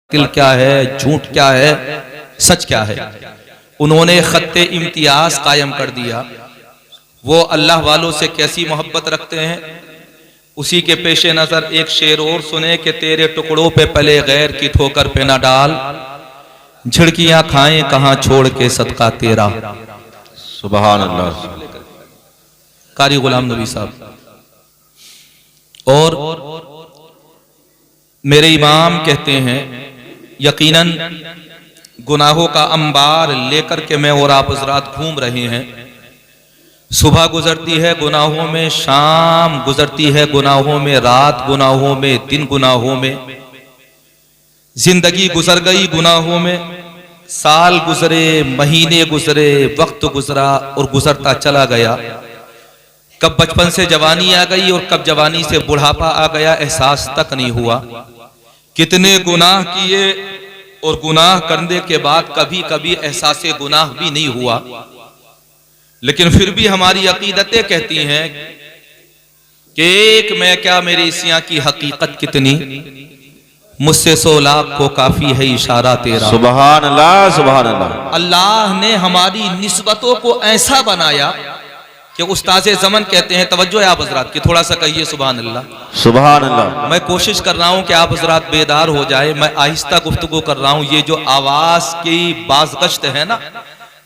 बातिल क्या है, झूठ क्या है, सच क्या है। उन्होंने खत्ते इम्तियाज कायम कर दिया। वो अल्लाह वालों से कैसी मोहब्बत रखते हैं, उसी के पेशे नजर एक शेर और सुने कि तेरे टुकड़ों पे पले गैर की ठोकर पे न डाल, झिड़कियां खाएं कहां छोड़ के सदका तेरा। सुभान अल्लाह। कारी गुलाम नबी साहब। और मेरे इमाम कहते हैं यकीनन गुनाहों का अंबार लेकर के मैं और आप हज़रात घूम रहे हैं। सुबह गुजरती है गुनाहों में, शाम गुजरती है गुनाहों में, रात गुनाहों में, दिन गुनाहों में, जिंदगी गुजर गई गुनाहों में, साल गुजरे, महीने गुजरे, वक्त गुजरा और गुजरता चला गया। कब बचपन से जवानी आ गई और कब जवानी से बुढ़ापा आ गया, एहसास तक नहीं हुआ। कितने गुनाह किए और गुनाह करने के बाद कभी कभी एहसास गुनाह भी नहीं हुआ, लेकिन फिर भी हमारी अकीदतें कहती हैं कि एक मैं क्या मेरे इसियां की हकीकत कितनी, मुझसे 100 लाख को काफी है इशारा तेरा। सुभान अल्लाह, सुभान अल्लाह। अल्लाह ने हमारी निस्बतों को ऐसा बनाया कि उस्ताज़े ज़मन कहते हैं, तवज्जो है आप हज़रात की, थोड़ा सा कहिए सुभान अल्लाह। सुभान अल्लाह। मैं कोशिश कर रहा हूं कि आप हज़रात बेदार हो जाए। मैं आहिस्ता गुफ्तगू कर रहा हूं। ये जो आवाज की बाज़गश्त है ना,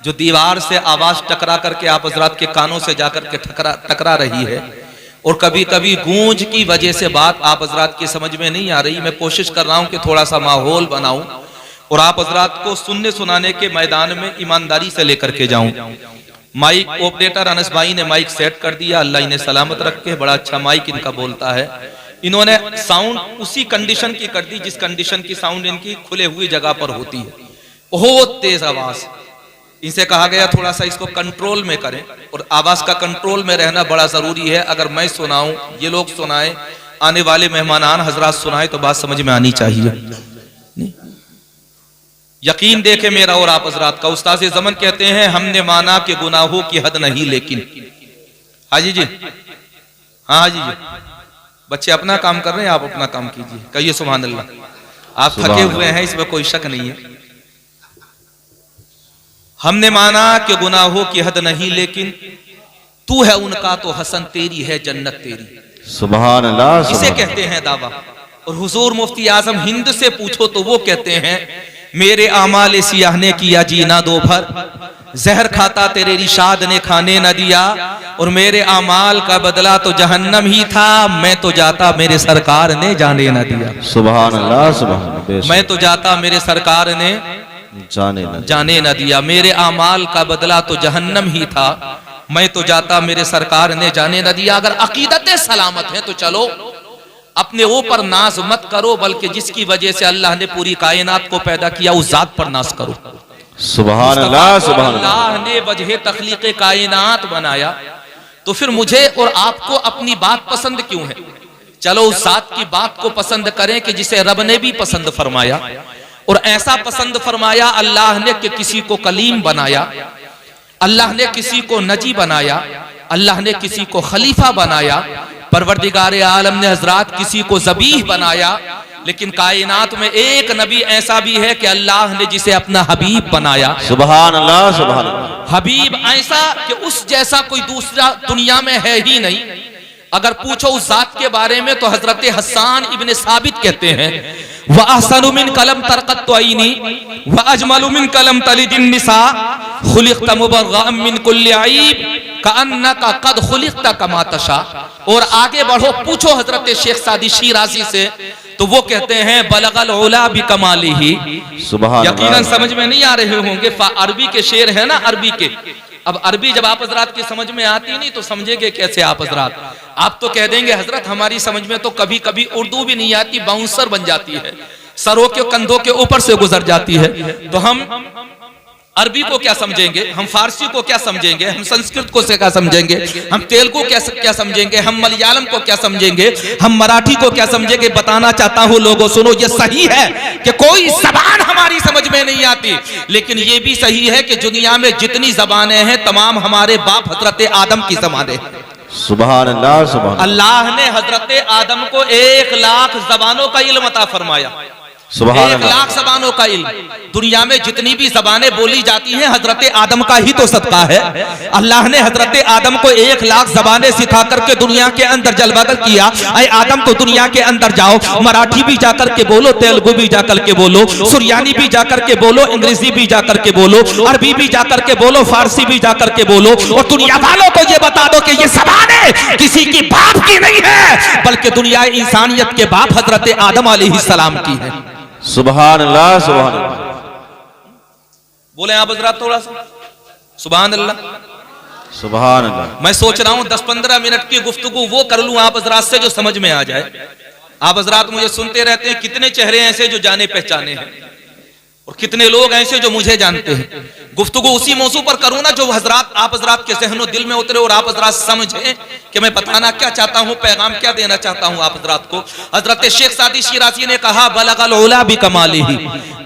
जो दीवार से आवाज टकरा करके आप हज़रात के कानों से जाकर के टकरा रही है, और कभी कभी गूंज की वजह से बात आप हज़रात की समझ में नहीं आ रही। मैं कोशिश कर रहा हूं कि थोड़ा सा माहौल बनाऊं और आप हज़रात को सुनने सुनाने के मैदान में ईमानदारी से लेकर के जाऊं। माइक ऑपरेटर अनस भाई ने माइक सेट कर दिया, अल्लाह इन्हें सलामत रखे। बड़ा अच्छा माइक इनका बोलता है। इन्होंने साउंड उसी कंडीशन की कर दी जिस कंडीशन की साउंड इनकी खुले हुई जगह पर होती है, बहुत तेज आवाज। इनसे कहा गया थोड़ा सा इसको कंट्रोल में करें, और आवाज का कंट्रोल में रहना बड़ा जरूरी है। अगर मैं सुनाऊं, ये लोग सुनाएं, आने वाले मेहमानान हजरात सुनाए तो बात समझ में आनी चाहिए। यकीन देखे मेरा और आप हज़रात का। उस्ताज़ ज़मन कहते हैं हमने माना कि गुनाहों की हद नहीं, लेकिन हाजी जी, हाँ हाजी जी, बच्चे अपना काम कर रहे हैं, आप अपना काम कीजिए, कहिए सुभान अल्लाह। आप थके हुए हैं, इसमें कोई शक नहीं है। हमने माना कि गुनाहों की हद नहीं, लेकिन तू है उनका तो हसन तेरी है जन्नत तेरी। सुभान अल्लाह। इसे कहते हैं दावा। और हुजूर मुफ्ती आजम हिंद से पूछो तो वो कहते हैं मेरे आमाल सियाह ने किया जीना दो भर, जहर खाता तेरे इरशाद ने खाने न दिया, और मेरे आमाल का बदला तो जहन्नम ही था, मैं तो जाता मेरे सरकार ने जाने न दिया। सुभान अल्लाह, सुभान अल्लाह। मैं तो जाता मेरे सरकार ने जाने न दिया। मेरे आमाल का बदला तो जहन्नम ही था, मैं तो जाता मेरे सरकार ने जाने न दिया। अगर अकीदतें सलामत हैं तो चलो अपने ऊपर नाज मत करो, बल्कि जिसकी वजह से अल्लाह ने पूरी कायनात को पैदा किया उस जात पर नाज करो। सुभान अल्लाह, सुभान अल्लाह। अल्लाह ने वजह तख्लीक कायनात बनाया, तो फिर मुझे और आपको अपनी बात पसंद क्यों है? चलो उस जात की बात को पसंद करें कि जिसे रब ने भी पसंद फरमाया, और ऐसा पसंद फरमाया अल्लाह ने कि किसी को कलीम बनाया, अल्लाह ने किसी को नजी बनाया, अल्लाह ने किसी को खलीफा बनाया, परवरदिगार आलम ने हजरात किसी को ज़बीह बनाया। लेकिन कायनात में एक नबी ऐसा भी है कि अल्लाह ने जिसे अपना हबीब बनाया। सुभान अल्लाह, सुभान अल्लाह। हबीब ऐसा कि उस जैसा कोई दूसरा दुनिया में है ही नहीं। अगर पूछो उस जात के बारे में तो हजरत हसन इब्ने साबित कहते हैं व अहसनु मिन कलम तरकत आईनी व अजमलु मिन कलम तलिदिन निसा खुलिक़त मुबर्रअम मिन कुल्लि ऐब कअन्नका कद खुलिक़त कमा तशा। और आगे बढ़ो, पूछो हजरत शेख सादी शिराजी से तो वो कहते हैं बलगल उला बिकमालिही। यकीनन समझ में नहीं आ रहे होंगे, अरबी के शेर है ना, अरबी के। अब अरबी जब आप हजरात की समझ में आती नहीं तो समझेंगे कैसे आप हजरात? आप तो कह देंगे हजरत हमारी समझ में तो कभी कभी उर्दू भी नहीं आती, बाउंसर बन जाती है, सरों के कंधों के ऊपर से गुजर जाती है। तो हम अरबी को क्या समझेंगे, हम फारसी को क्या समझेंगे, हम संस्कृत को क्या समझेंगे, हम तेलुगु क्या समझेंगे, हम मलयालम को क्या समझेंगे, हम मराठी को क्या समझेंगे? बताना चाहता हूं लोगों सुनो, ये सही है कि कोई जबान हमारी समझ में नहीं आती, लेकिन ये भी सही है कि दुनिया में जितनी जबानें हैं तमाम हमारे बाप हजरत आदम की जबानें। सुभान अल्लाह, सुभान। अल्लाह ने हजरत आदम को 1 लाख जबानों का इल्म अता फरमाया। सुभान 1 लाख ज़बानों का इल्म। दुनिया में जितनी भी ज़बानें बोली जाती हैं हजरत आदम का ही तो सदका है। अल्लाह ने हजरत आदम को 1 लाख ज़बानें सिखा करके दुनिया के अंदर जलवागर किया। अय आदम तो दुनिया के अंदर जाओ, मराठी भी जाकर के बोलो, तेलुगु भी जाकर के बोलो, सुरियानी भी जाकर के बोलो, अंग्रेजी भी जाकर के बोलो, अरबी भी जाकर के बोलो, फारसी भी जाकर के बोलो, और दुनिया वालों को ये बता दो कि ये ज़बानें किसी की बाप की नहीं है, बल्कि दुनिया इंसानियत के बाप हजरत आदम अलैहिस्सलाम की है। सुभान अल्लाह सुभान अल्लाह। बोले आप हजरात थोड़ा सा सुभान अल्लाह। सुभान अल्लाह। मैं सोच रहा हूं 10-15 मिनट की गुफ्तगू वो कर लूं आप हजरात से जो समझ में आ जाए। आप हजरात मुझे सुनते रहते हैं, कितने चेहरे ऐसे जो जाने पहचाने हैं और कितने लोग ऐसे जो मुझे जानते हैं। गुफ्तगू उसी मौजू पर करूं ना जो हजरात आप हजरात के ज़हनो दिल में उतरे और आप हजरात समझें कि मैं बताना क्या चाहता हूं, पैगाम क्या देना चाहता हूं आप हजरात को। हजरत शेख सादी शिराज़ी ने कहा, बलगल उला भी कमालिही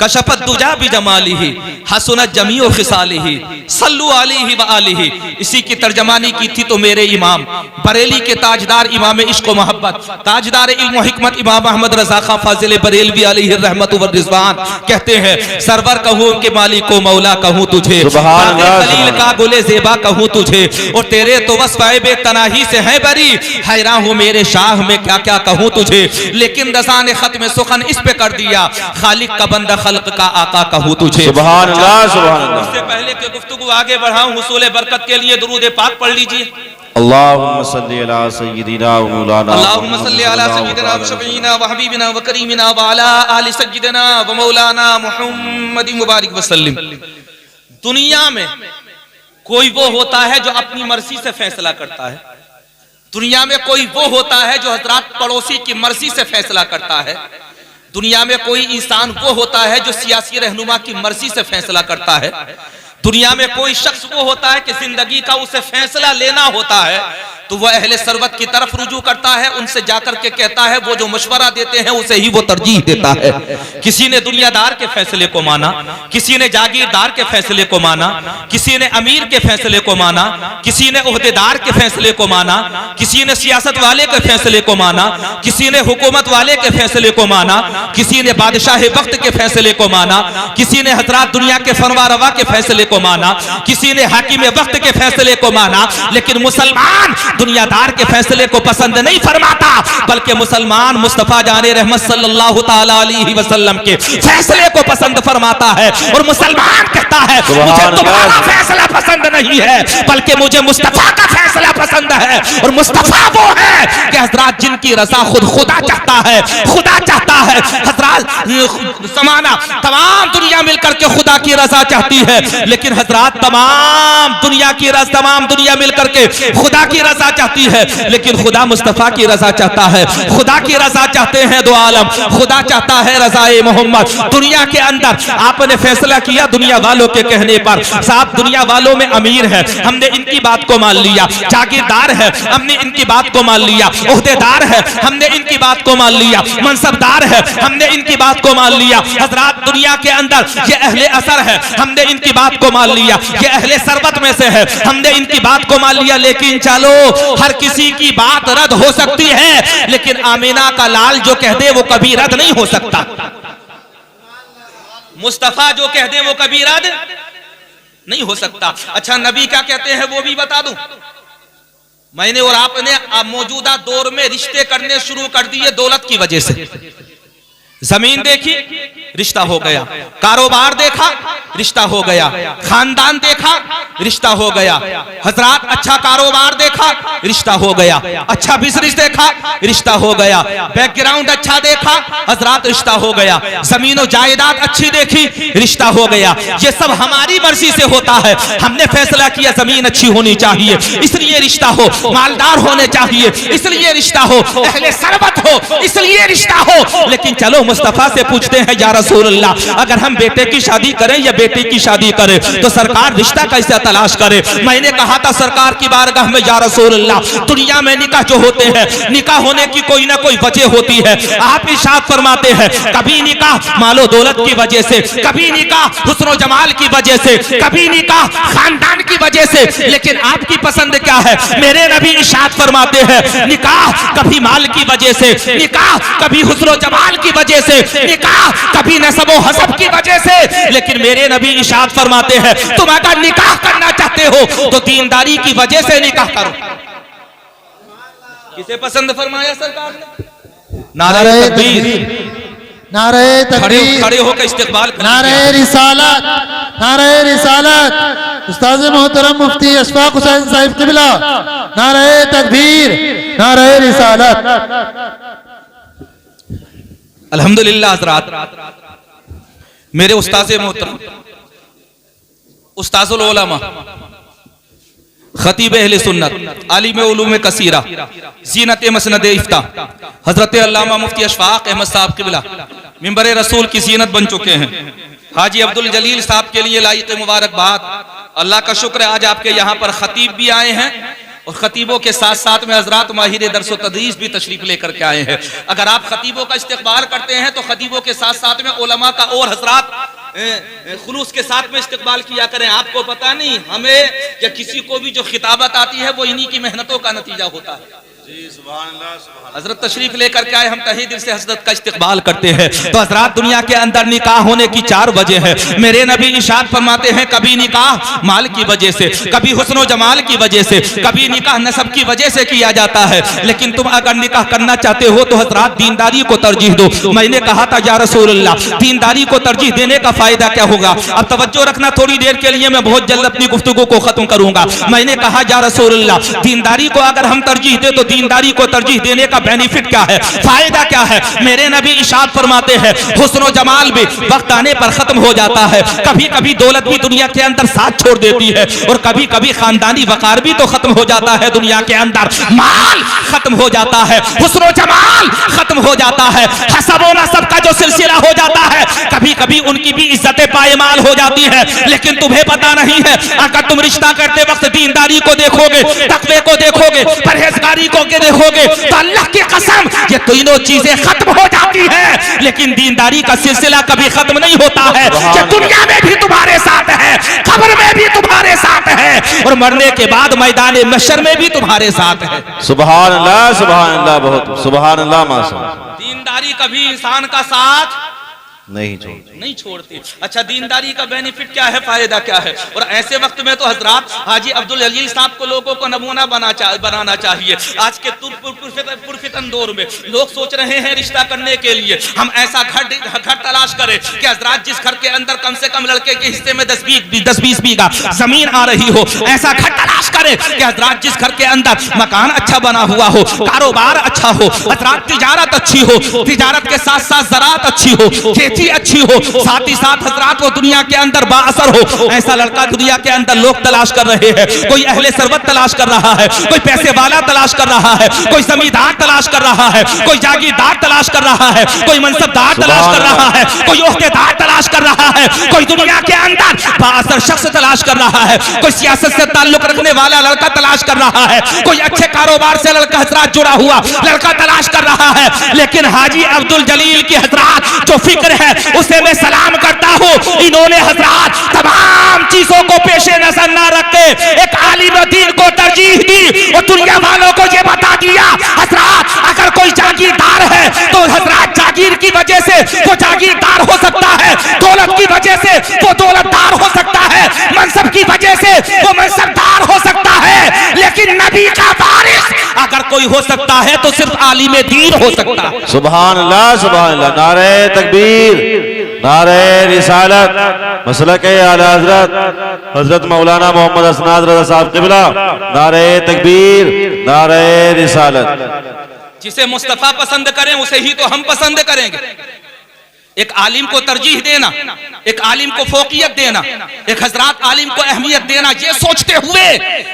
कशफत दुजा भी जमालिही हसनत जमीओ खिसालिही सल्लु अलैहि व आलिही। इसी की तर्जमानी की थी तो मेरे इमाम बरेली के ताजदार इमाम इश्क व मोहब्बत, ताजदार इल्म व हिकमत इमाम अहमद रज़ा खां फाजिल बरेलवी अलैहि रहमत व रिज़वान कहते हैं, सरवर कहूं के मालिक को मौला कहूं तुझे, खलील का गुले ज़ेबा कहूं तुझे, और तेरे तो वस्फ़े बेतनाही से है बरी, हैरान हूं मेरे शाह में क्या क्या कहूं तुझे। लेकिन रज़ा ने खत्म सुखन इस पे कर दिया, खालिक का बंदा खल्क का आका कहूं तुझे। सुभान अल्लाह सुभान अल्लाह। इससे पहले कि गुफ्तगू आगे बढ़ाऊं, हुसूल बरकत के लिए दुरूद पाक पढ़ लीजिए। अल्लाहुम्मा सल्ली अला सय्यिदिना व मौलाना अल्लाहुम्मा सल्ली अला सय्यिदिना व शफीना व हबीबिना व करीमिना व अला आलि सय्यिदिना व मौलाना मुहम्मदिन मुबारक वसल्लम। दुनिया में कोई वो होता है जो अपनी मर्जी से फैसला करता है। दुनिया में कोई वो होता है जो हजरात पड़ोसी की मर्जी से फैसला करता है। दुनिया में कोई इंसान वो होता है जो सियासी रहनुमा की मर्जी से फैसला करता है। दुनिया में कोई शख्स वो होता है कि जिंदगी का उसे फैसला लेना होता है तो वह अहले सरवत की तरफ रुजू करता है, उनसे जाकर के कहता है, वो जो मशवरा देते हैं उसे ही वो तरजीह देता है। किसी ने दुनियादार के फैसले को माना, किसी ने जागीरदार के फैसले को माना, किसी ने अमीर के फैसले को माना, किसी ने ओहदेदार के फैसले को माना, किसी ने सियासत वाले के फैसले को माना, किसी ने हुकूमत वाले के फैसले को माना, किसी ने बादशाह वक्त के फैसले को माना, किसी ने हजरात दुनिया के फनवा रवा के फैसले को माना, किसी ने हाकिम वक्त के फैसले को माना। लेकिन मुसलमान दुनियादार के फैसले को पसंद नहीं फरमाता, बल्कि मुसलमान मुस्तफा जाने रहमत सल्लल्लाहु ताला अलैहि वसल्लम के फैसले को पसंद फरमाता है। और मुसलमान कहता है, मुझे तुम्हारा फैसला पसंद नहीं है, बल्कि मुझे मुस्तफा का फैसला पसंद है। और मुस्तफा वो है कि हजरात जिनकी रजा खुद खुदा चाहता है, खुदा चाहता है। हजरात समाना तमाम दुनिया मिलकर के खुदा की रजा चाहती है, लेकिन हजरात तमाम दुनिया मिलकर के खुदा की रजा चाहती है, लेकिन खुदा मुस्तफा की रजा चाहता है। खुदा की रजा चाहते हैं दो आलम, खुदा चाहता है रज़ाए मोहम्मद। दुनिया के अंदर आपने फैसला किया दुनिया वालों के कहने पर, साहब दुनिया वालों में अमीर है, हमने इनकी बात को मान लिया, जागीरदार है, हमने इनकी बात को मान लिया, ओहदेदार है, हमने इनकी बात को मान लिया, मनसबदार है, हमने इनकी बात को मान लिया। हजरात दुनिया के अंदर ये अहले असर है, हमने इनकी बात को मान लिया, ये अहले सरबत में से है, हमने इनकी बात को मान लिया। लेकिन चलो, हर किसी की बात रद्द हो सकती है, लेकिन आमीना का लाल जो कह दे वो कभी रद्द नहीं हो सकता। मुस्तफा जो कह दे वो कभी रद्द नहीं हो सकता। अच्छा, नबी क्या कहते हैं वो भी बता दूं। मैंने और आपने मौजूदा दौर में रिश्ते करने शुरू कर दिए दौलत की वजह से। जमीन देखी, रिश्ता हो गया, कारोबार देखा, रिश्ता हो गया, खानदान देखा, रिश्ता हो गया। हजरात अच्छा कारोबार देखा, रिश्ता हो गया, अच्छा बिजनेस देखा, रिश्ता हो गया, बैकग्राउंड अच्छा देखा, हजरात रिश्ता हो गया, जमीन और जायदाद अच्छी देखी, रिश्ता हो गया। ये सब हमारी मर्जी से होता है। हमने फैसला किया जमीन अच्छी होनी चाहिए, इसलिए रिश्ता हो, मालदार होने चाहिए, इसलिए रिश्ता हो, अहले सरबत हो, इसलिए रिश्ता हो। लेकिन चलो मुस्तफा से पूछते हैं, या रसूल अल्लाह, अगर हम बेटे की शादी करें या बेटी की शादी करें तो सरकार रिश्ता कैसा तलाश करे। मैंने कहा था सरकार की बारगाह में, या रसूल अल्लाह, दुनिया में निकाह जो होते हैं, निकाह होने की कोई ना कोई वजह होती है। आप इरशाद फरमाते हैं कभी निकाह मालो दौलत की वजह से, कभी निकाह हुस्न जमाल की वजह से, कभी निकाह खानदान की वजह से, लेकिन आपकी पसंद क्या है? मेरे नबी इरशाद फरमाते हैं निकाह कभी माल की वजह से, निकाह कभी हुस्न जमाल की वजह से, निकाह कभी नसब व हसब की वजह से, लेकिन मेरे नबी इरशाद फरमाते हैं तुम अगर निकाह करना चाहते हो तो दीनदारी की वजह से निकाह करो। किसे पसंद फरमाया सरकार ने? नारे तकबीर, नारे तकबीर, खड़े होकर इस्तेकबाल, नारे रिसालत, नारे रिसालत, उस्ताद मोहतरम मुफ्ती अशफाक हुसैन साहिब क़िबला, नारे तकबीर, नारे रिसालत। अल्हम्दुलिल्लाह हज़रात, मेरे उस्ताद मोहतरम उस्ताजुल उलमा खतीब अहले सुन्नत आलिम उलूम कसीरा ज़ीनत मसनद इफ्ता हजरत अल्लामा मुफ्ती अशफाक अहमद साहब क़िबला मिंबर रसूल की ज़ीनत बन चुके हैं। हाजी अब्दुल जलील साहब के लिए लाइक मुबारकबाद। अल्लाह का शुक्र है आज आपके यहाँ पर खतीब भी आए हैं और खतीबों के साथ साथ में हजरात माहिर दर्स व तदरीस भी तशरीफ लेकर के आए हैं। अगर आप खतीबों का इस्तेकबाल करते हैं तो खतीबों के साथ साथ में उलमा का और हजरात खुलूस के साथ में इस्तेकबाल किया करें। आपको पता नहीं, हमें या किसी को भी जो खिताबत आती है वो इन्हीं की मेहनतों का नतीजा होता है। हजरत तशरीफ लेकर के आए, हम तहे दिल से हजरत का इस्तेकबाल करते हैं। तो हजरात, दुनिया के अंदर निकाह होने की 4 वजह है। मेरे नबी इरशाद फरमाते हैं कभी निकाह माल की वजह से, कभी हुस्न जमाल की वजह से, कभी निकाह नसब की वजह से किया जाता है। लेकिन तुम अगर निकाह करना चाहते हो तो हजरात दीनदारी को तरजीह दो। मैंने कहा था या रसूल अल्लाह, दीनदारी को तरजीह देने का फायदा क्या होगा? अब तवज्जो रखना थोड़ी देर के लिए, मैं बहुत जल्द अपनी गुफ्तगू को खत्म करूंगा। मैंने कहा या रसूल अल्लाह, दीनदारी को अगर हम तरजीह दे तो दीनदारी को तरजीह देने का बेनिफिट क्या है, फायदा क्या है? मेरे नबी इरशाद फरमाते हैं हुस्न जमाल भी वक्त आने पर खत्म हो जाता है। कभी कभी दौलत भी दुनिया के अंदर साथ छोड़ देती है और कभी कभी खानदानी वकार भी तो खत्म हो जाता है। दुनिया के अंदर माल खत्म हो जाता है, हुस्न जमाल खत्म हो जाता है, हसब व नसब का जो सिलसिला हो जाता है, कभी कभी उनकी भी इज्जतें पायमाल हो जाती है। लेकिन तुम्हें पता नहीं है, अगर तुम रिश्ता करते वक्त दीनदारी को देखोगे, तकवे को देखोगे, परहेजगारी को देखोगे, तो अल्लाह की कसम ये तीनों चीजें खत्म हो जाती है। लेकिन दीनदारी का सिलसिला कभी खत्म नहीं होता है। ये दुनिया में भी तुम्हारे साथ है, कब्र में भी तुम्हारे साथ है और मरने के बाद मैदान महशर में भी तुम्हारे साथ है। सुभान अल्लाह, बहुत सुभान अल्लाह। माशाअल्लाह, दीनदारी कभी इंसान का साथ नहीं छोड़ती। अच्छा, दीनदारी का बेनिफिट क्या है, फायदा क्या है? और ऐसे वक्त में तो हजरात हाजी अब्दुल जलील साहब को लोगों को नमूना बनाना चाहिए। आज के पुरफितन दौर में लोग सोच रहे हैं रिश्ता करने के लिए हम ऐसा घर तलाश करें कि हजरात जिस घर के अंदर कम से कम लड़के के हिस्से में 10-20 बीघा जमीन आ रही हो, ऐसा घर तलाश करें कि हजरात जिस घर के अंदर मकान अच्छा बना हुआ हो, कारोबार अच्छा हो, हजरात तिजारत अच्छी हो, तिजारत के साथ साथ ज़राअत अच्छी हो, अच्छी हो, साथ ही साथ हजरात वो दुनिया के अंदर बाअसर हो। ऐसा लड़का दुनिया के अंदर लोग तलाश कर रहे हैं। कोई अहले सरवत तलाश कर रहा है, कोई पैसे वाला तलाश कर रहा है, कोई जमींदार तलाश कर रहा है, कोई जागीरदार तलाश कर रहा है, कोई मनसबदार तलाश कर रहा है, कोई ओहदेदार तलाश कर रहा है, कोई दुनिया के अंदर बाअसर शख्स तलाश कर रहा है, कोई सियासत से ताल्लुक रखने वाला लड़का तलाश कर रहा है, कोई अच्छे कारोबार से लड़का हजरात जुड़ा हुआ लड़का तलाश कर रहा है। लेकिन हाजी अब्दुल जलील की हजरात जो फिक्र है उसे मैं सलाम करता हूँ। इन्होंने हजरात तमाम चीजों को पेशे नजर न रखते एक आलिम दीन को तरजीह दी और दुनिया वालों को ये बता दिया हजरात अगर कोई जागीरदार है तो हजरात जागीर की वजह से वो जागीरदार हो सकता है, दौलत की वजह से वो दौलतदार हो सकता है, मनसब की वजह से वो मनसबदार हो सकता है। लेकिन नबी का वारिस अगर कोई हो सकता है तो सिर्फ आलिम दीन हो सकता है। सुभान अल्लाह। नारे तकबीर, नारे रिसालत, मसलक आला हजरत मौलाना मोहम्मद असनाद रज़ा साहब क़िबला, नारे तकबीर, नारे रिसालत। जिसे मुस्तफा पसंद करें उसे ही तो हम पसंद करेंगे। एक आलिम को तरजीह देना, एक आलिम को फोकियत देना, एक हजरात आलिम को अहमियत देना, ये सोचते हुए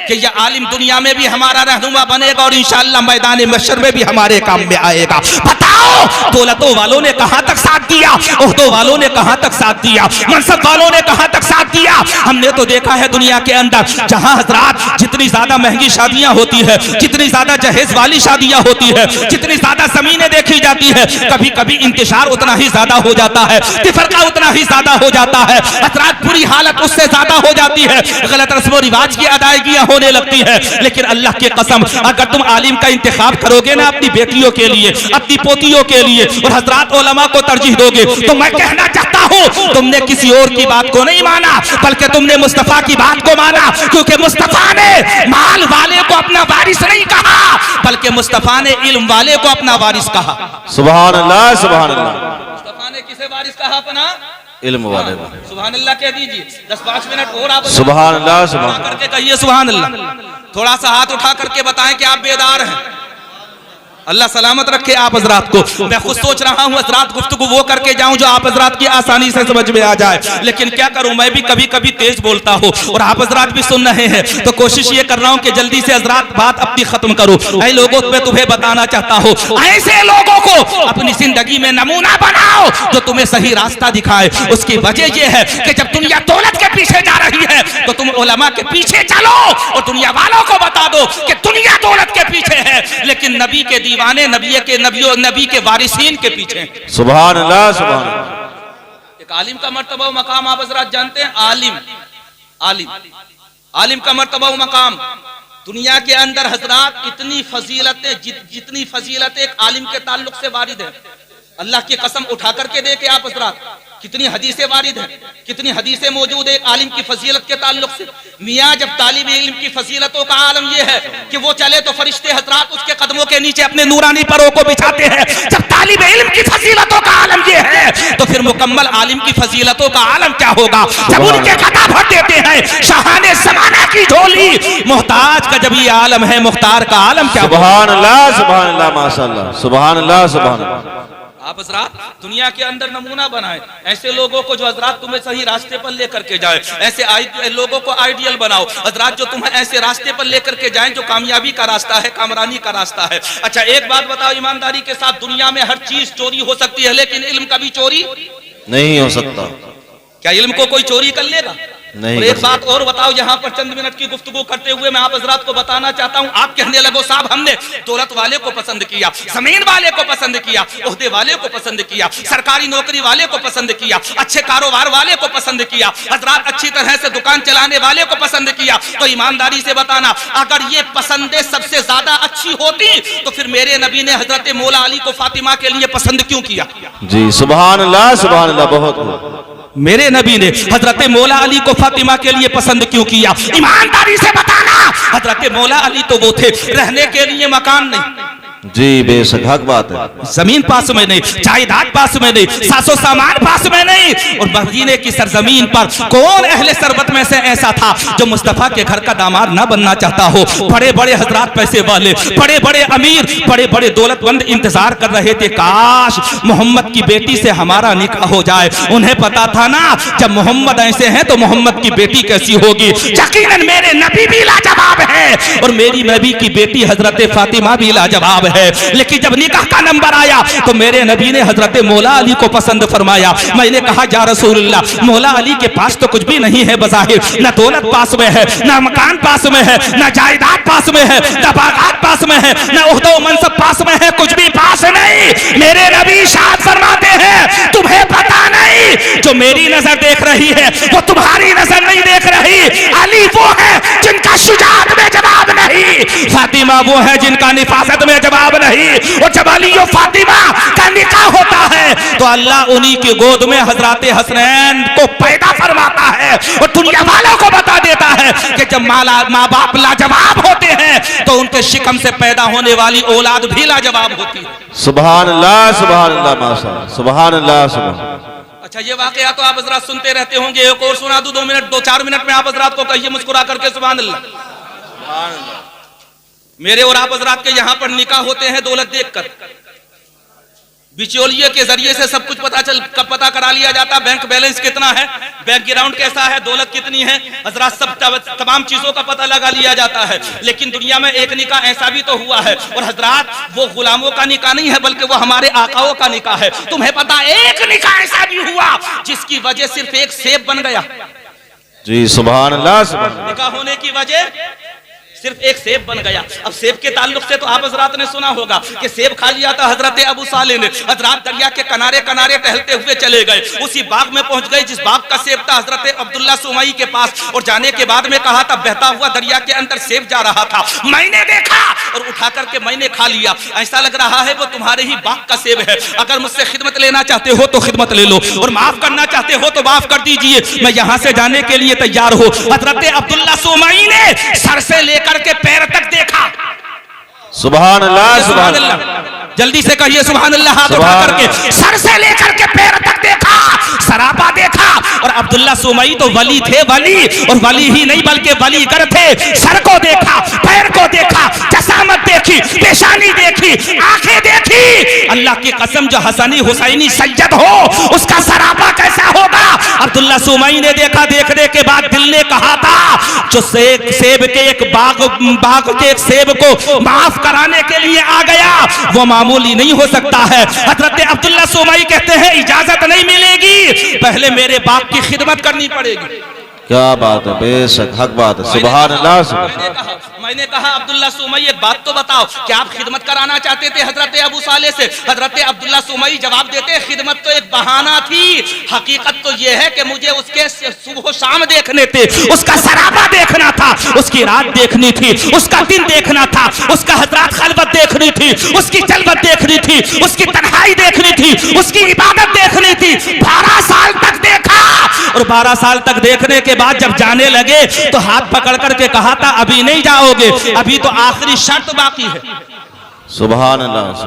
कि ये आलिम दुनिया में भी हमारा रहनुमा बनेगा और इंशाअल्लाह मैदान महशर में भी हमारे काम में आएगा। बताओ दौलतों वालों ने कहां तक साथ दिया, ओहदों वालों ने कहां तक साथ दिया, मनसब वालों ने कहां तक साथ दिया। हमने तो देखा है दुनिया के अंदर जहां हजरात जितनी ज्यादा महंगी शादियां होती है, जितनी ज्यादा जहेज वाली शादियां होती है, जितनी ज्यादा जमीनें देखी जाती है, कभी कभी इंतशार उतना ही ज्यादा हो जाता है, तिफरका उतना ही ज्यादा हो जाता है, अतरात बुरी हालत उससे ज्यादा हो जाती है, गलत रस्म और रिवाज की अदायगियां होने लगती है। लेकिन अल्लाह की कसम अगर तुम आलिम का इंतखाब करोगे ना अपनी बेटियों के लिए, अपनी पोतियों के लिए और हजरात उलमा को तरजीह दोगे, तो मैं कहना चाहता हूं तुमने किसी और की बात को नहीं माना बल्कि तुमने मुस्तफा की बात को माना, क्योंकि मुस्तफा ने माल वाले को अपना वारिस नहीं कहा बल्कि मुस्तफा ने इल्म वाले को अपना वारिस कहा। सुभान अल्लाह, सुभान अल्लाह। ने किसे वारिस कहा अपना? इल्म वाले। सुभान अल्लाह कह दीजिए। 10-5 मिनट और आप सुभान अल्लाह, सुभान करके कहिए सुभान अल्लाह। थोड़ा सा हाथ उठा करके बताएं कि आप बेदार हैं। अल्लाह सलामत रखे आप हजरात को। मैं खुद सोच रहा हूँ हजरात गुफ्तगू वो करके जाऊं जो आप हजरात की आसानी से समझ में आ जाए, लेकिन क्या करूं मैं भी कभी कभी तेज बोलता हूँ और आप हजरात भी सुन रहे हैं, तो कोशिश ये कर रहा हूँ कि जल्दी से हजरात बात अपनी खत्म करूं। ऐसे लोगों मैं तुम्हें बताना चाहता हूँ, ऐसे लोगों को अपनी जिंदगी में नमूना बनाओ जो तुम्हें सही रास्ता दिखाए। उसकी वजह यह है कि जब दुनिया दौलत के पीछे जा रही है तो तुम उलमा के पीछे चलो और दुनिया वालों को बता दो कि दुनिया दौलत के पीछे है, लेकिन नबी के दीवाने नबी के वारिसीन के पीछे। सुभान अल्लाह, सुभान अल्लाह। एक आलिम का मर्तबा व मकाम आप हजरात जानते हैं। आलिम का मर्तबा व मकाम दुनिया के अंदर हजरात इतनी फजीलतें, जितनी फजीलतें एक आलिम के ताल्लुक से वारिद है, अल्लाह की कसम उठा करके देखे आप हजरात कितनी हदीसें वारिद हैं, कितनी हदीसें मौजूद है आलिम की फजीलत के ताल्लुक से। मियाँ जब तालिब इल्म की फजीलतों का आलम यह है कि वो चले तो फरिश्ते हजरात उसके कदमों के नीचे अपने नूरानी परों को बिछाते हैं। जब तालिब इल्म की फजीलतों का आलम यह है तो फिर मुकम्मल आलिम की फजीलतों का आलम क्या होगा जब उनके कदम भर देते हैं शाहाने ज़माना की झोली। मोहताज का जब ये आलम है, मुख्तार का आलम क्या? सुभान अल्लाह, सुभान अल्लाह, माशाअल्लाह, सुभान अल्लाह, सुभान अल्लाह। आप हजरात दुनिया के अंदर नमूना बनाए ऐसे लोगों को जो हजरात तुम्हें सही रास्ते पर लेकर के जाए, ऐसे लोगों को आइडियल बनाओ हजरात जो तुम्हें ऐसे रास्ते पर लेकर के जाएं जो कामयाबी का रास्ता है, कामरानी का रास्ता है। अच्छा एक बात बताओ ईमानदारी के साथ, दुनिया में हर चीज चोरी हो सकती है लेकिन इल्म कभी चोरी नहीं हो सकता। क्या इल्म को कोई चोरी कर लेगा? नहीं। और एक बात और बताओ, यहाँ पर चंद मिनट की गुफ्तगू करते हुए मैं आप हजरात को बताना चाहता हूँ, आप कहने लगो साहब हमने दौलत वाले को पसंद किया, जमीन वाले को पसंद किया, ओहदे वाले को पसंद किया, सरकारी नौकरी वाले को पसंद किया, अच्छे कारोबार वाले को पसंद किया, हजरात अच्छी तरह से दुकान चलाने वाले को पसंद किया। तो ईमानदारी से बताना अगर ये पसंदें सबसे ज्यादा अच्छी होती तो फिर मेरे नबी ने हजरत मौला अली को फातिमा के लिए पसंद क्यों किया? जी सुभान अल्लाह, सुभान अल्लाह। बहुत मेरे नबी ने हजरत मौला अली को फातिमा के लिए पसंद क्यों किया? ईमानदारी से बताना हजरत मौला अली तो वो थे रहने के लिए मकान नहीं, जी बेशक हक बात है, जमीन पास में नहीं, जायदाद पास में नहीं, सासो सामान पास में नहीं, और मदीने की सरजमीन पर कौन अहले सरबत में से ऐसा था जो मुस्तफा के घर का दामाद ना बनना चाहता हो? बड़े बड़े हजरात पैसे वाले, बड़े बड़े अमीर, बड़े बड़े दौलतमंद इंतजार कर रहे थे काश मोहम्मद की बेटी से हमारा निकाह हो जाए। उन्हें पता था ना जब मोहम्मद ऐसे हैं तो मोहम्मद की बेटी कैसी होगी। यकीनन मेरे नबी भी लाजवाब है और मेरी नबी की बेटी हजरत फातिमा भी लाजवाब है। लेकिन जब निकाह का नंबर आया तो मेरे नबी ने हजरत मौला अली को पसंद फरमाया। मैंने कहा या रसूलुल्लाह मौला अली के पास तो कुछ भी नहीं है बज़ाहिर, न दौलत पास में है, न मकान पास में है, न जायदाद पास में है, न बागात पास में है, न ओहदा मनसब पास में है, कुछ भी पास नहीं। मेरे नबी शाद फरमाते हैं तुम्हें पता नहीं जो मेरी नजर देख रही है वो तुम्हारी नजर नहीं देख रही। अली वो है जिनका शुजाअत में जवाब नहीं, फातिमा वो है जिनका निफासत में जवाब नहीं। और जब अली और फातिमा का निकाह होता है तो अल्लाह उन्हीं की गोद में हजरत हसनैन को पैदा फरमाता है और दुनिया वालों को बता देता है कि जब माँ बाप लाजवाब होते हैं तो उनके शिकम से पैदा होने वाली औलाद भी लाजवाब होती है। सुभान अल्लाह, सुभान अल्लाह, माशाअल्लाह, सुभान अल्लाह, सुभान। अच्छा ये वाकया तो आप हजरात सुनते रहते होंगे, एक और सुना दूं 2-4 मिनट में आप हजरात को कहिए मुस्कुरा करके सुभान अल्लाह। मेरे और आप हजरात के यहाँ पर निकाह होते हैं दौलत देखकर, बिचौलिए के जरिए से सब कुछ पता करा लिया जाता। बैंक बैलेंस कितना है, बैकग्राउंड कैसा है, दौलत कितनी है, हजरात सब तमाम चीजों का पता लगा लिया जाता है। लेकिन दुनिया में एक निकाह ऐसा भी तो हुआ है, और हजरात वो गुलामों का निकाह नहीं है बल्कि वो हमारे आकाओं का निकाह है। तुम्हें पता एक निकाह ऐसा भी हुआ जिसकी वजह सिर्फ एक सेब बन गया। जी सुभान अल्लाह। निकाह होने की वजह सिर्फ एक सेब बन गया। अब सेब के ताल्लुक से तो आप हजरात ने सुना होगा कि सेब खा लिया था हजरत अबू साले ने। हजरात दरिया के किनारे किनारे टहलते हुए चले गए, उसी बाग में पहुंच गए जिस बाग का सेब था हजरत अब्दुल्ला सुमई के पास। और जाने के बाद में कहा था बहता हुआ दरिया के अंदर सेब जा रहा था, मैंने देखा और उठा करके मैंने खा लिया। ऐसा लग रहा है वो तुम्हारे ही बाग का सेब है। अगर मुझसे खिदमत लेना चाहते हो तो खिदमत ले लो, और माफ करना चाहते हो तो माफ कर दीजिए, मैं यहाँ से जाने के लिए तैयार हूँ। हजरत अब्दुल्ला सुमई ने सर से लेकर के पैर तक देखा। सुभान अल्लाह, सुभान अल्लाह। जल्दी से कहिए सुभान अल्लाह। हाथ उठा करके सर से लेकर के पैर तक देखा, सरापा देखा। और अब्दुल्ला सुमई तो वली थे, वली, और वली ही नहीं बल्कि वलीगर थे। सर को देखा, पैर को देखा, जसामत देखी, पेशानी देखी, आंखें देखी। अल्लाह की कसम जो हसनी हुसैनी सैयद हो उसका सरापा कैसा होगा। अब्दुल्ला सुमई ने देखा। देखने के बाद दिल ने कहा था जो सेब के एक बाग के एक सेब को माफ कराने के लिए आ गया वो मामूली नहीं हो सकता है। हजरत अब्दुल्ला सुमई कहते हैं इजाजत नहीं मिलेगी, पहले मेरे बाप की खिदमत करनी पड़ेगी। क्या बात है, बेशक हक बात है। सुभान अल्लाह। मैंने कहा अब्दुल्ला सुमई एक बात तो बताओ, क्या आप खिदमत कराना चाहते थे हजरत अबू साले से? हजरत अब्दुल्ला सुमई जवाब देते खिदमत तो एक बहाना थी, हकीकत तो यह है कि मुझे उसके सुबह शाम देखने थे, उसका सराबा देखना था, उसकी रात देखनी थी, उसका दिन देखना था, उसका हजरत खलवत देखनी थी, उसकी जलवत देखनी थी, उसकी तन्हाई देखनी थी, उसकी इबादत देखनी थी। 12 साल तक देखा, और 12 साल तक देखने के बाद जब जाने लगे तो हाथ पकड़ करके कहा था अभी नहीं जाओगे, अभी तो आखिरी शर्त बाकी है। सुभान अल्लाह।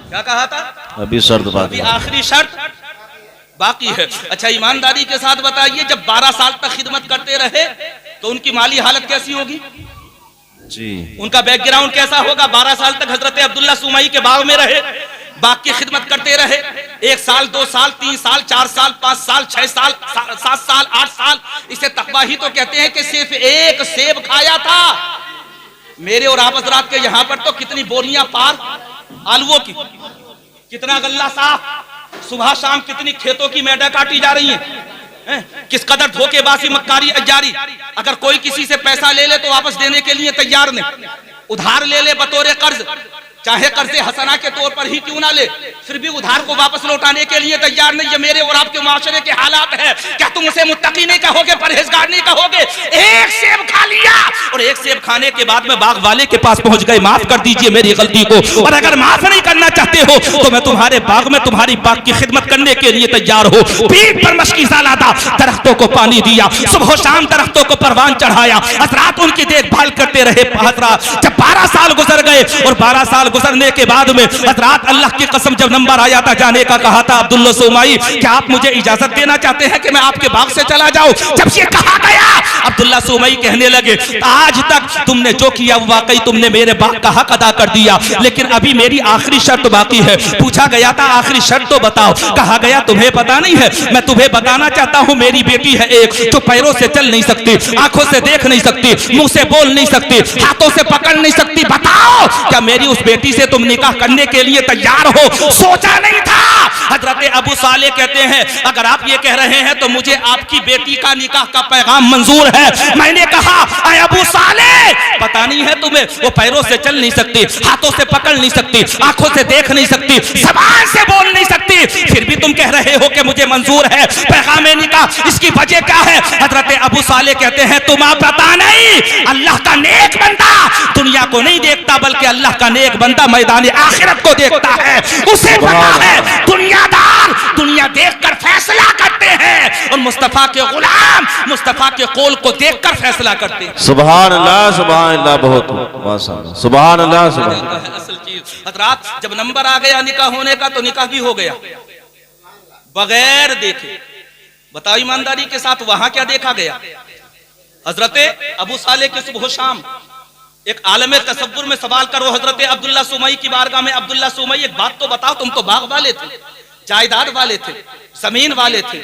क्या कहा था? अभी शर्त बाकी, अभी आखिरी शर्त बाकी है। अच्छा ईमानदारी के साथ बताइए, जब 12 साल तक खिदमत करते रहे तो उनकी माली हालत कैसी होगी जी, उनका बैकग्राउंड कैसा होगा? 12 साल तक हजरत अब्दुल्ला सुमई के बाग में रहे, बाग की खिदमत करते रहे। 1 साल 2 साल 3 साल 4 साल 5 साल 6 साल 7 साल 8 साल, इसे तकवा ही तो कहते हैं कि सिर्फ एक सेब खाया था। मेरे और आप हजरात के यहाँ पर तो कितनी बोरियां पार आलुओं की, कितना गल्ला साफ, सुबह शाम कितनी खेतों की मैदा काटी जा रही हैं, किस कदर धोखेबाजी मक्कारी जारी। अगर कोई किसी से पैसा ले ले तो वापस देने के लिए तैयार नहीं, उधार ले ले बतौर कर्ज, चाहे कर्जे हसना के तौर पर ही क्यों ना ले, फिर भी उधार को वापस लौटाने के लिए तैयार नहीं। ये मेरे और आपके माशरे के हालात है। क्या तुम उसे मुत्तकी नहीं कहोगे, परहेजगार नहीं कहोगे? एक सेब खा लिया, और एक सेब खाने के बाद में बाग वाले के पास पहुंच गए, माफ कर दीजिए मेरी गलती को, और अगर माफ नहीं करना चाहते हो तो मैं तुम्हारे बाग में तुम्हारी बाग की खिदमत करने के लिए तैयार हो। पीठ पर मशकी लादा, दरख्तों को पानी दिया, सुबह शाम दरख्तों को परवान चढ़ाया, हजरात उनकी देखभाल करते रहे। हजरात जब 12 साल गुजर गए, और 12 साल गुजरने के बाद में हजरात अल्लाह की कसम जब नंबर आया था जाने का, कहा था अब्दुल्ला सुमई क्या आप मुझे इजाजत देना चाहते हैं कि मैं आपके बाग से चला जाऊं? जब ये कहा गया अब्दुल्ला सुमई कहने लगे आज तक तुमने जो किया वाकई तुमने मेरे बाग का हक अदा कर दिया, लेकिन अभी मेरी आखिरी शर्त बाकी है। पूछा गया था आखिरी शर्त तो बताओ, कहा गया तुम्हें पता नहीं है, मैं तुम्हें बताना चाहता हूं। मेरी बेटी है एक जो पैरों से चल नहीं सकती, आंखों से देख नहीं सकती, मुंह से बोल नहीं सकती, हाथों से पकड़ नहीं सकती। बताओ क्या मेरी उस बेटी से तुम निकाह करने के लिए तैयार हो? सोचा नहीं था। हजरत अबू साले कहते हैं अगर आप ये कह रहे हैं तो मुझे आपकी बेटी का निकाह का पैगाम मंजूर है। मैंने कहा अबू साले पता नहीं है तुम्हें, वो पैरों से चल नहीं सकती, हाथों से पकड़ नहीं सकती, आंखों से देख नहीं सकती, जबान से बोल नहीं सकती, फिर भी तुम कह रहे हो कि मुझे मंजूर है पैगाम निकाह, इसकी वजह क्या है? हजरत अबू साले कहते हैं तुम्हें पता नहीं, अल्लाह का नेक बंदा दुनिया को नहीं देखता बल्कि अल्लाह का नेक बंदा मैदान आखिरत को देखता है। उसे पता है दुनियादार दुनिया देखकर फैसला करते हैं, और मुस्तफा के गुलाम मुस्तफा के कौल को देखकर फैसला करते हैं। सुभान अल्लाह, सुभान अल्लाह, बहुत माशाअल्लाह, सुभान अल्लाह, सुभान अल्लाह। असल चीज हजरात जब नंबर आ गया निकाह होने का तो निकाह भी हो गया बगैर देखे। बताओ ईमानदारी के साथ वहां क्या देखा गया? हजरत अबू साले की सुबह शाम एक आलम तसव्वुर में सवाल करो हजरत अब्दुल्ला सुमई की बारगाह में, अब्दुल्ला सुमई एक बात तो बताओ, तुम तो बाग वाले थे, जायदाद वाले थे, जमीन वाले थे,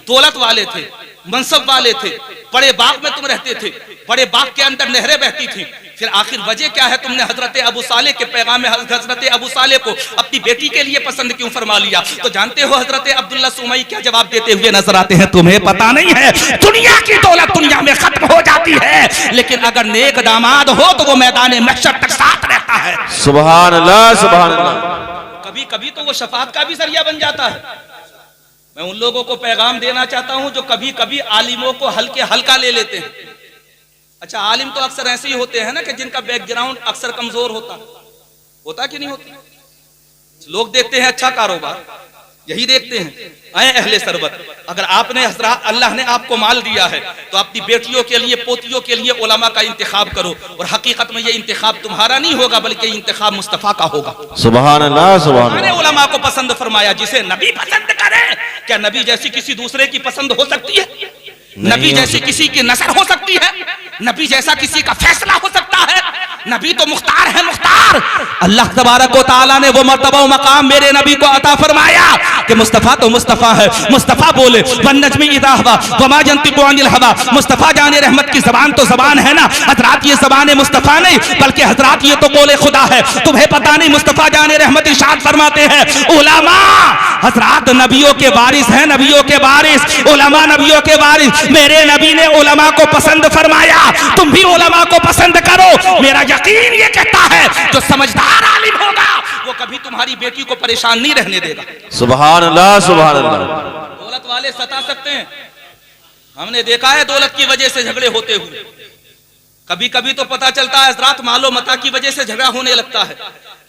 दौलत वाले थे, मनसब वाले थे, बड़े बाग में तुम रहते थे, बड़े बाग के अंदर नहरें बहती थी, फिर आखिर वजह क्या है तुमने हजरत अबू साले के पैगाम में हजरत अबू साले को अपनी बेटी के लिए पसंद क्यों फरमा लिया? तो जानते हो हजरत अब्दुल्ला सुमई क्या जवाब देते हुए नजर आते हैं? तुम्हें पता नहीं है, दुनिया की दौलत दुनिया में खत्म हो जाती है, लेकिन अगर नेक दामाद हो तो वो मैदान महशर तक साथ रहता है। सुभान अल्लाह, सुभान अल्लाह। कभी कभी तो वो शफाअत का भी जरिया बन जाता है। मैं उन लोगों को पैगाम देना चाहता हूं जो कभी कभी आलिमों को हल्का ले लेते हैं। अच्छा, आलिम तो अक्सर ऐसे ही होते हैं ना कि जिनका बैकग्राउंड अक्सर कमजोर होता कि नहीं होता? लोग देखते हैं अच्छा कारोबार, यही देखते हैं आए अहले सरबत। अगर आपने अल्लाह ने आपको माल दिया है तो अपनी बेटियों के लिए, पोतियों के लिए उलमा का इंतखाब करो, और हकीकत में ये इंतखाब तुम्हारा नहीं होगा बल्कि इंतखाब मुस्तफा का होगा। सुभान अल्लाह, सुभान अल्लाह। उलमा को पसंद फरमाया, जिसे नबी पसंद करे। क्या नबी जैसी किसी दूसरे की पसंद हो सकती है? नबी जैसी किसी की नजर हो सकती है? नबी जैसा किसी का फैसला हो सकता है? नबी तो मुख्तार है, मुख्तार। अल्लाह तबारक व तआला ने वो मर्तबा मकाम मेरे नबी को अता फरमाया कि मुस्तफा तो मुस्तफा है। मुस्तफा बोले वन्नज्मि इज़ा हवा वमा यंतिकु अनिल हवा। मुस्तफा जाने रहमत की जबान तो जबान है ना हजरात, ये जबान मुस्तफा नहीं बल्कि हजरात ये तो बोले खुदा है। तुम्हें पता नहीं मुस्तफा जाने रहमत इरशाद फरमाते हैं उलमा हजरात नबियों के वारिस हैं, नबियों के वारिस, उलमा नबियों के वारिस। मेरे नबी ने उलमा को पसंद फरमाया, तुम भी उलमा को पसंद करो। मेरा यकीन ये कहता है जो समझदार आलिम होगा वो कभी तुम्हारी बेटी को परेशान नहीं रहने देगा। सुभान अल्लाह, सुभान अल्लाह। दौलत वाले सता सकते हैं, हमने देखा है दौलत की वजह से झगड़े होते हुए। कभी कभी तो पता चलता है हजरात मालो मता की वजह से झगड़ा होने लगता है,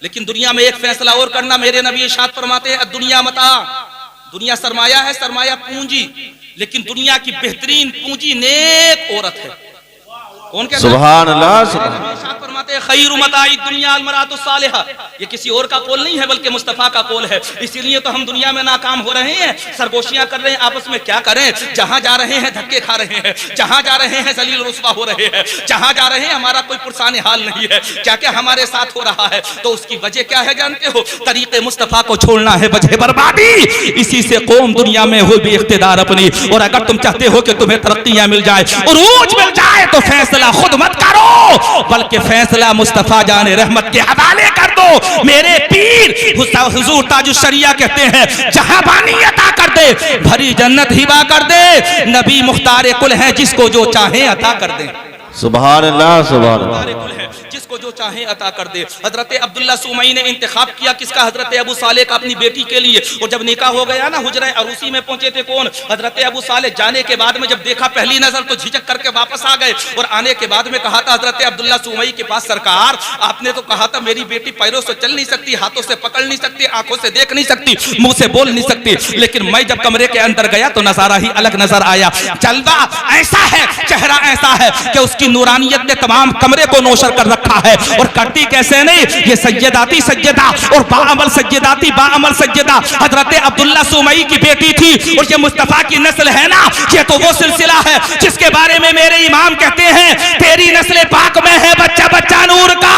लेकिन दुनिया में एक फैसला और करना। मेरे नबी इरशाद फरमाते हैं दुनिया मता, दुनिया सरमाया है, सरमाया पूंजी, लेकिन दुनिया की बेहतरीन पूंजी नेक औरत है। कौन कहता है? सुभान अल्लाह, सुभान अल्लाह। फरमाते हैं खैरु मताई दुनिया अल मरातु सालिहा। ये किसी और का कौल नहीं है बल्कि मुस्तफा का कौल है। इसीलिए तो हम दुनिया में नाकाम हो रहे हैं, सरगोशियां कर रहे हैं, आपस में क्या करें? जहां जा रहे हैं धक्के खा रहे हैं, जहां जा रहे हैं जलील रुस्वा हो रहे हैं, जहां जा रहे हैं हमारा कोई पुरसाने हाल नहीं है। क्या क्या हमारे साथ हो रहा है? तो उसकी वजह क्या है जानते हो? तरीके मुस्तफा को छोड़ना है वजह बर्बादी। इसी से कौम दुनिया में हो भी इख्तिदार अपनी। और अगर तुम चाहते हो कि तुम्हें तरक्कियां मिल जाए, उरूज मिल जाए, तो फैसला खुद मत करो बल्कि फैसला मुस्तफा जाने रहमत के हवाले कर दो। मेरे पीर हुजूर ताजुश शरिया कहते हैं जहां बानी अता कर दे, भरी जन्नत हिबा कर दे, नबी मुख्तार कुल है जिसको जो चाहे अता कर दे। सुभान अल्लाह, सुभान अल्लाह। जिसको जो चाहे अता कर दे। हजरत अब्दुल्ला सुमई ने इंतखाब किया किसका? हजरत अबू साले का, अपनी बेटी के लिए। और जब निकाह हो गया ना, हुजरा अरूसी में पहुंचे थे कौन? हजरत अबू साले। जाने के बाद में जब देखा पहली नजर तो झिझक करके वापस आ गए, और आने के बाद में कहा था हजरत अब्दुल्ला सुमई के पास सरकार आपने तो कहा था मेरी बेटी पैरों से चल नहीं सकती, हाथों से पकड़ नहीं सकती, आंखों से देख नहीं सकती, मुंह से बोल नहीं सकती, लेकिन मैं जब कमरे के अंदर गया तो नजारा ही अलग नजर आया। जलवा ऐसा है, चेहरा ऐसा है कि उसकी नूरानियत ने तमाम कमरे को नौशर कर रखा है। और करती कैसे नहीं? ये सज्जदाती सज्जदा और बाअमल सज्जदाती बाअमल सज्जदा हजरत अब्दुल्ला सुमई की बेटी थी। और ये मुस्तफा की नस्ल है ना, ये तो वो सिलसिला है जिसके बारे में मेरे इमाम कहते हैं तेरी नस्ल पाक में है बच्चा बच्चा नूर का,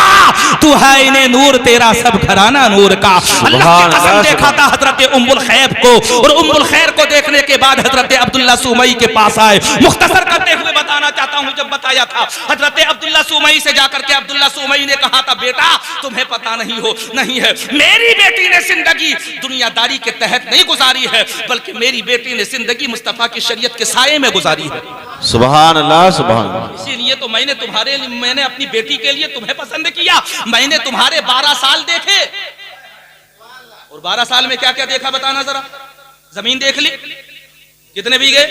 तू है इन्हें नूर, तेरा सब घराना नूर का। अल्लाह की कसम देखा था हजरत उम्मुल खैर को, और उम्मुल खैर को देखने के बाद हजरत अब्दुल्ला सुमई के पास आए। मुख्तसर करते हुए बताना चाहता हूं, जब बताया था हजरत अब्दुल्ला सुमई से जाकर के अब्दुल्ला सुमई ने कहा था बेटा तुम्हें पता नहीं है मेरी बेटी ने जिंदगी दुनियादारी के तहत नहीं गुजारी है, बल्कि मेरी बेटी ने जिंदगी मुस्तफा की शरीयत के साये में गुजारी है। सुभान अल्लाह, सुभान अल्लाह। इसीलिए तो मैंने अपनी बेटी के लिए तुम्हें पसंद किया। मैंने तुम्हारे 12 साल देखे, और 12 साल में क्या क्या देखा बताना जरा। जमीन देख ली, कितने बीघे?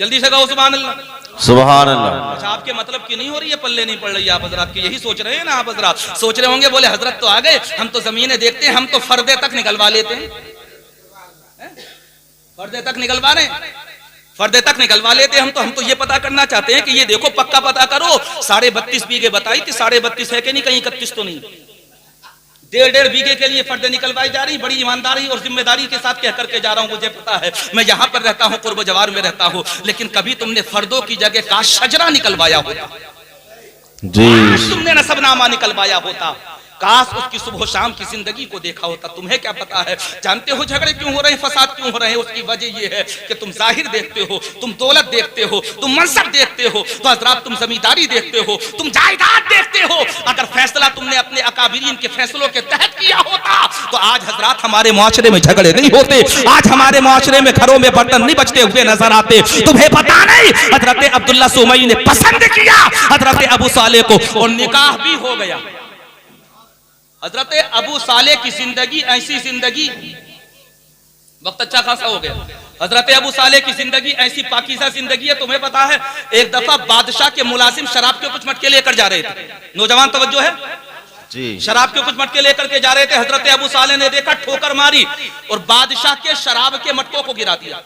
जल्दी से कहो सुभान अल्लाह, सुभान अल्लाह। अच्छा, आपके मतलब की नहीं हो रही है, पल्ले नहीं पड़ रही है आप हजरात की? यही सोच रहे हैं ना आप हजरात? सोच रहे होंगे बोले हजरत तो आ गए, हम तो जमीनें देखते हैं, हम तो फर्दे तक निकलवा लेते हैं। फर्दे तक निकलवा रहे, फर्दे तक निकलवा लेते हैं हम तो ये पता करना चाहते हैं कि ये देखो पक्का पता करो 32.5 बीघे बताई थी, 32.5 है कि नहीं, कहीं 31 तो नहीं। 1.5 बीघे के लिए फर्दे निकलवाई जा रही, बड़ी ईमानदारी और जिम्मेदारी के साथ कह करके जा रहा हूं। मुझे पता है, मैं यहाँ पर रहता हूँ, कुर्ब जवार में रहता हूँ, लेकिन कभी तुमने फर्दों की जगह का शजरा निकलवाया होता? जी। तुमने नसबनामा निकलवाया होता, काश उसकी सुबह शाम की जिंदगी को देखा होता। तुम्हें क्या पता है, जानते हो झगड़े क्यों हो रहे हैं, फसाद क्यों हो रहे हैं? उसकी वजह यह है कि तुम जाहिर देखते हो, तुम दौलत देखते हो, तुम मनसब देखते हो, तो हजरात तुम जमींदारी देखते हो, तुम जायदाद देखते हो। अगर फैसला तुमने अपने अकाबिरीन के फैसलों के तहत किया होता तो आज हजरात हमारे मुआशरे में झगड़े नहीं होते, आज हमारे मुआशरे में घरों में बर्तन नहीं बचते हुए नजर आते। तुम्हें पता नहीं, हजरत अब्दुल्ला सुमई ने पसंद किया हजरत अबू साले को और निकाह भी हो गया। हजरत अबू साले की जिंदगी ऐसी जिंदगी, वक्त अच्छा खासा हो गया। हजरत अबू साले की जिंदगी ऐसी पाकीज़ा जिंदगी है। तुम्हें पता है, एक दफा बादशाह के मुलाजिम शराब के कुछ मटके लेकर जा रहे थे। नौजवान तवज्जो है जी। शराब के कुछ मटके लेकर के जा रहे थे। हजरत अबू साले ने देखा, ठोकर मारी और बादशाह के शराब के मटकों को गिरा दिया।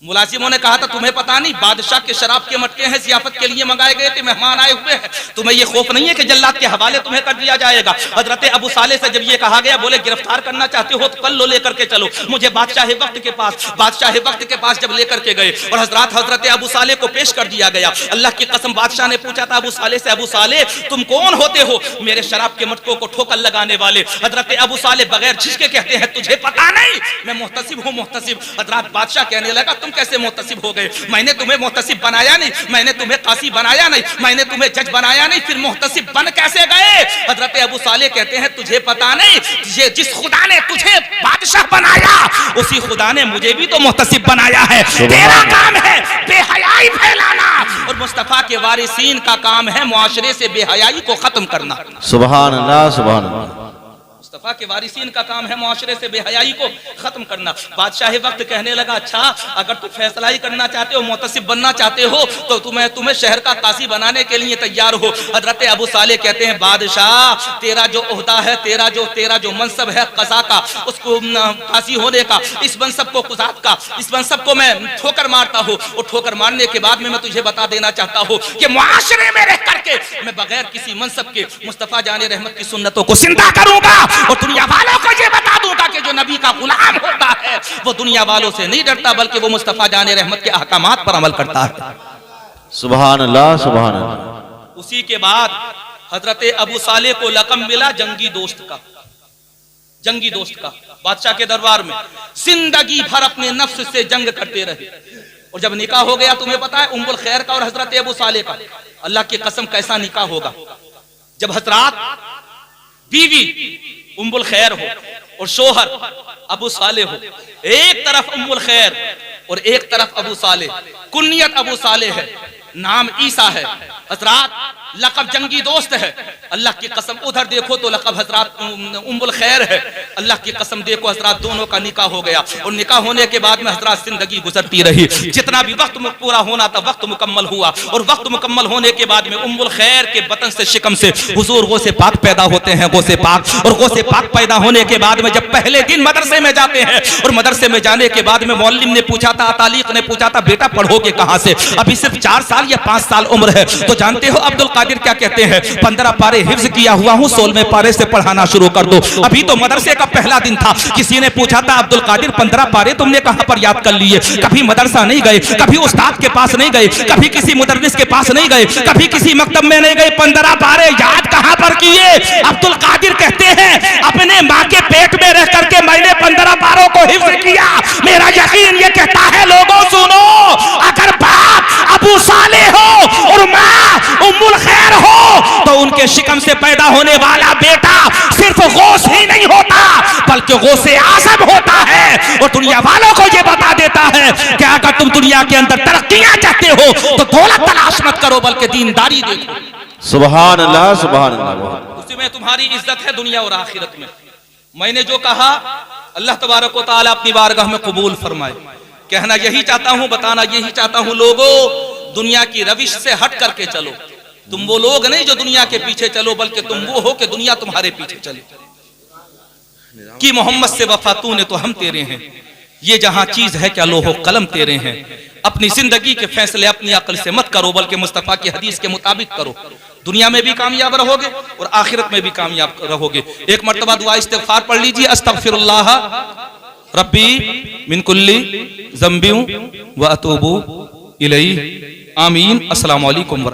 मुलाजिमों ने कहा था, तुम्हें पता नहीं बादशाह के शराब के मटके हैं, जियाफत के लिए मंगाए गए थे, मेहमान आए हुए हैं, तुम्हें ये खौफ नहीं है कि जल्लाद के हवाले तुम्हें कर दिया जाएगा? हजरत अबू साले से जब ये कहा गया, बोले गिरफ्तार करना चाहते हो तो कल लो लेकर के चलो मुझे बादशाह वक्त के पास। बादशाह वक्त के पास जब लेकर के गए और हजरत अबू साले को पेश कर दिया गया। अल्लाह की कसम, बादशाह ने पूछा था अबू साले से, अबू साले तुम कौन होते हो मेरे शराब के मटकों को ठोकर लगाने वाले? हजरत अबू साले बगैर झिझके कहते हैं, तुझे पता नहीं मैं मुहतसिब हूँ, मुहतसिब। हजरत बादशाह कहने लगा, तुम कैसे मुहतसिब हो गए? मैंने तुम्हें मुहतसिब बनाया नहीं, मैंने तुम्हें कासी बनाया नहीं, मैंने तुम्हें जज बनाया नहीं, फिर मुहतसिब बन कैसे गए? हजरत अबू साले कहते हैं, तुझे पता नहीं, जिस खुदा ने तुझे बादशाह बनाया उसी खुदा ने मुझे भी तो मुहतसिब बनाया है। तेरा काम है बेहयाई फैलाना और मुस्तफा के वारिसीन का काम है मुआशरे से बेहयाई को खत्म करना। सुभान अल्लाह, सुभान अल्लाह। मुस्तफा के वारिसीन का काम है मुआशरे से बेहयाई को खत्म करना। बादशाह वक्त कहने लगा, अच्छा अगर तुम फैसला ही करना चाहते हो, मुतसिब बनना चाहते हो, तो तुम्हें शहर का कासी बनाने के लिए तैयार हो। हजरत अबू साले कहते हैं, बादशाह तेरा जो ओहदा है, तेरा जो मनसब है कज़ा का, उसको कासी होने का, इस मनसब को कुज़ात का, इस मनसब को मैं ठोकर मारता हूँ और ठोकर मारने के बाद में मैं तुझे बता देना चाहता हूँ कि मुआशरे में रह करके मैं बगैर किसी मनसब के मुस्तफा जाने रहमत की सुन्नतों को जिंदा करूंगा और दुनिया वालों को ये बता दूंगा कि जो नबी का गुलाम होता है वो दुनिया वालों से नहीं डरता, बल्कि वो मुस्तफा जाने रहमत के अहकामात पर अमल करता है। सुभान अल्लाह, सुभान अल्लाह। उसी के बाद हजरत अबू साले को लक़ब मिला जंगी दोस्त का। जंगी दोस्त का बादशाह के दरबार में जिंदगी भर अपने नफ्स से जंग करते रहे और जब निकाह हो गया, तुम्हें पता है उम्मुल खैर का और हजरत अबू साले का, अल्लाह की कसम कैसा निकाह होगा। जब हजरात बीवी उम्मुल खैर हो और शोहर अबू साले हो, एक तरफ उम्मुल खैर और एक तरफ अबू साले, कुन्नियत अबू साले है, नाम ईसा है, हजरात लक़ब जंगी दोस्त है। अल्लाह की कसम उधर देखो तो लक़ब हजरात उम्मुल खैर है। अल्लाह की कसम देखो हजरात दोनों का निकाह हो गया और निकाह होने के बाद में हजरात जिंदगी गुजरती रही। जितना भी वक्त पूरा होना था वक्त मुकम्मल हुआ और वक्त मुकम्मल होने के बाद में उम्मुल खैर के बतन से शिकम से हुजूर गौसे पाक पैदा होते हैं, गौसे पाक। और गौसे पाक पैदा होने के बाद में जब पहले दिन मदरसे में जाते हैं और मदरसे में जाने के बाद में मौल्लिम ने पूछा था, तालीक ने पूछा था, बेटा पढ़ोगे कहाँ से? अभी सिर्फ 4 साल या 5 साल उम्र है। तो जानते हो अब्दुल कादिर क्या कहते हैं? 15 पारे हिफ्ज किया हुआ हूँ, 16वें पारे से पढ़ाना शुरू कर दो। अभी तो मदरसे का पहला दिन था। किसी ने पूछा था, अब्दुल कादिर 15 पारे तुमने कहां पर याद कर लिए? कभी मदरसा नहीं गए, कभी उस्ताद के पास नहीं गए, कभी किसी मुदर्रिस के पास नहीं गए, कभी किसी मकतब में नहीं गए, 15 पारे याद कहां पर किए? अब्दुल कादिर कहते हैं, अपने माँ के पेट में रह करके मैंने 15 पारों को हिफ्ज किया। मेरा यकीन ये कहता है, लोगों सुनो, अगर बाप अबू साले हो और माँ उम्मुल खैर हो तो उनके शिकम से पैदा होने वाला बेटा सिर्फ गौस ही नहीं होता बल्कि गौसे आज़म होता है। और दुनिया वालों को ये बता देता है कि अगर तुम दुनिया के अंदर तरक्कियां चाहते हो तो दौलत तलाश मत करो बल्कि दीनदारी देखो। सुभान अल्लाह, सुभान अल्लाह। उसी में तुम्हारी इज्जत है दुनिया और आखिरत में। मैंने जो कहा अल्लाह तबारक व तआला अपनी बारगाह में कबूल फरमाए। कहना यही चाहता हूं, बताना यही चाहता हूं, लोगों दुनिया की रविश से हट करके चलो। तुम वो लोग नहीं जो दुनिया के पीछे चलो, बल्कि तुम वो हो कि दुनिया तुम्हारे पीछे चले। कि मोहम्मद से वफा तूने तो हम तेरे हैं, ये जहां चीज है क्या लोहो कलम तेरे हैं। अपनी जिंदगी के फैसले अपनी अक्ल से मत करो बल्कि मुस्तफा की हदीस के मुताबिक करो। दुनिया में भी कामयाब रहोगे और आखिरत में भी कामयाब रहोगे। एक मर्तबा दुआ इस्तिग़फ़ार पढ़ लीजिए, अस्तग़फ़िरुल्लाह रब्बी मिन कुल्ली ज़ंबिन व अतूबु इलैहि। आमीन। अस्सलामु अलैकुम।